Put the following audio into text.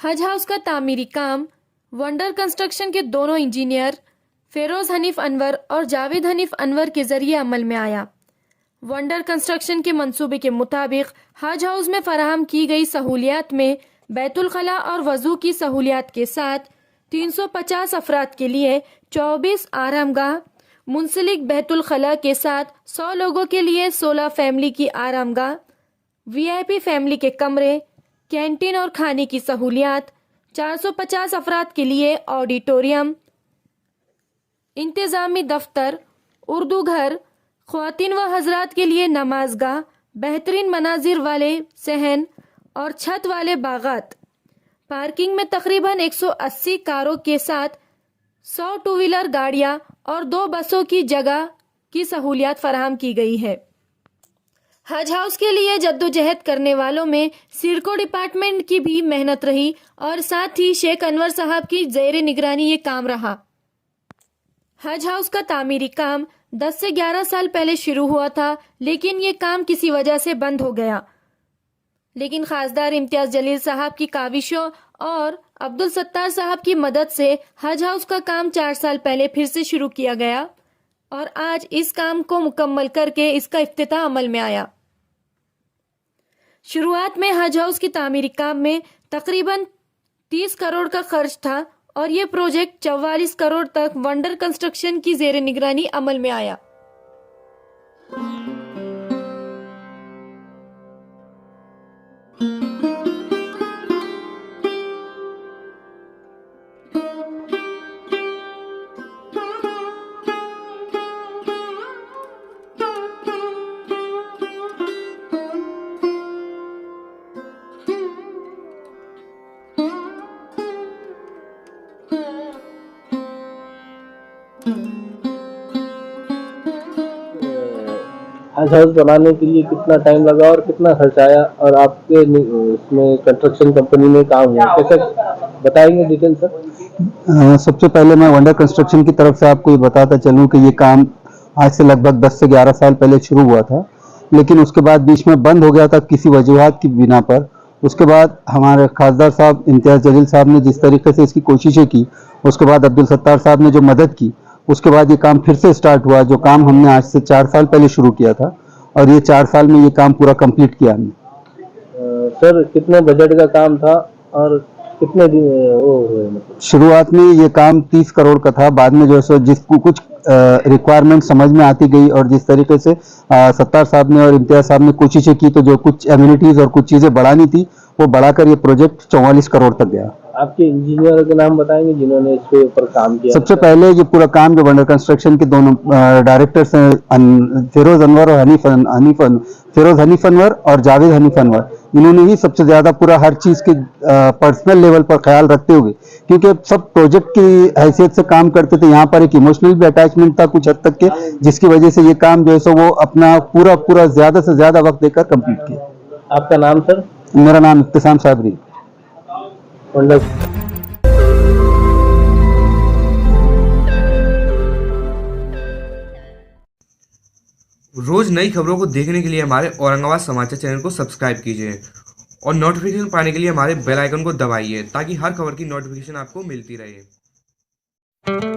हज हाउस का तामीरी काम वंडर कंस्ट्रक्शन के दोनों इंजीनियर फेरोज हनीफ अनवर और जावेद हनीफ अनवर के जरिए अमल में आया। वंडर कंस्ट्रक्शन के मंसूबे के मुताबिक हज हाउस में फराहम की गई सहूलियात में बैतुल खला और वजू की सहूलियात के साथ 350 अफराद के लिए 24 आरामगाह, मुंसलिक बैतुल खला के साथ 100 लोगों के लिए 16 फैमिली की आरामगाह, वीआईपी फैमिली के कमरे, कैंटीन और खाने की सहूलियात, 450 अफराद के लिए ऑडिटोरियम, इंतज़ामी दफ्तर, उर्दू घर, ख्वातीन व हजरात के लिए नमाजगाह, बेहतरीन मनाजिर वाले सहन और छत वाले बागात, पार्किंग में तकरीबन 180 कारों के साथ 100 टू व्हीलर गाड़ियां और 2 बसों की जगह की सहूलियात फराहम की गई है। हज हाउस के लिए जद्दोजहद करने वालों में सिडको डिपार्टमेंट की भी मेहनत रही और साथ ही शेख अनवर साहब की ज़ेर निगरानी ये काम रहा। हज हाउस का तामीरी काम 10 से 11 साल पहले शुरू हुआ था, लेकिन ये काम किसी वजह से बंद हो गया। लेकिन खासदार इम्तियाज जलील साहब की काविशों और अब्दुल सत्तार साहब की मदद से हज हाउस का काम 4 साल पहले फिर से शुरू किया गया और आज इस काम को मुकम्मल करके इसका इफ्तिताह अमल में आया। शुरुआत में हज हाउस की तामीरी काम में तकरीबन 30 करोड़ का खर्च था और ये प्रोजेक्ट 44 करोड़ तक वंडर कंस्ट्रक्शन की ज़ेर निगरानी अमल में आया। हज हाउस बनाने के लिए कितना टाइम लगा और कितना खर्च आया और आपके इसमें कंस्ट्रक्शन कंपनी में काम हुआ कैसे बताएंगे डिटेल सर? सबसे पहले मैं वंडर कंस्ट्रक्शन की तरफ से आपको ये बताता चलूं कि ये काम आज से लगभग 10 से 11 साल पहले शुरू हुआ था, लेकिन उसके बाद बीच में बंद हो गया था किसी वजूहात की बिना पर। उसके बाद हमारे खासदार साहब इम्तियाज जलील साहब ने जिस तरीके से इसकी कोशिशें की, उसके बाद अब्दुल सत्तार साहब ने जो मदद की, उसके बाद ये काम फिर से स्टार्ट हुआ। जो काम हमने आज से 4 साल पहले शुरू किया था और ये 4 साल में ये काम पूरा कंप्लीट किया हमने। सर कितने बजट का काम था और कितने दिन वो हुए? मतलब शुरुआत में ये काम 30 करोड़ का था, बाद में जो है सो जिसको कुछ रिक्वायरमेंट समझ में आती गई और जिस तरीके से सत्तार साहब ने और इम्तियाज साहब ने कोशिशें की, तो जो कुछ एम्यूनिटीज और कुछ चीजें बढ़ानी थी वो बढ़ाकर ये प्रोजेक्ट 44 करोड़ तक गया। आपके इंजीनियर के नाम बताएंगे जिन्होंने इसके ऊपर काम किया? सबसे पहले ये पूरा काम जो वंडर कंस्ट्रक्शन के दोनों डायरेक्टर्स हैं, फेरोज अनवर और फेरोज हनीफ अनवर और जावेद हनीफ अनवर, इन्होंने ही सबसे ज्यादा पूरा हर चीज के पर्सनल लेवल पर ख्याल रखते हुए, क्योंकि सब प्रोजेक्ट की हैसियत से काम करते थे। यहाँ पर एक इमोशनल भी अटैचमेंट था कुछ हद तक के, जिसकी वजह से ये काम जो है सो वो अपना पूरा ज्यादा से ज्यादा वक्त देकर कंप्लीट किया। आपका नाम सर? मेरा नाम इब्तिसाम साबरी। रोज नई खबरों को देखने के लिए हमारे औरंगाबाद समाचार चैनल को सब्सक्राइब कीजिए और नोटिफिकेशन पाने के लिए हमारे बेल आइकन को दबाइए ताकि हर खबर की नोटिफिकेशन आपको मिलती रहे।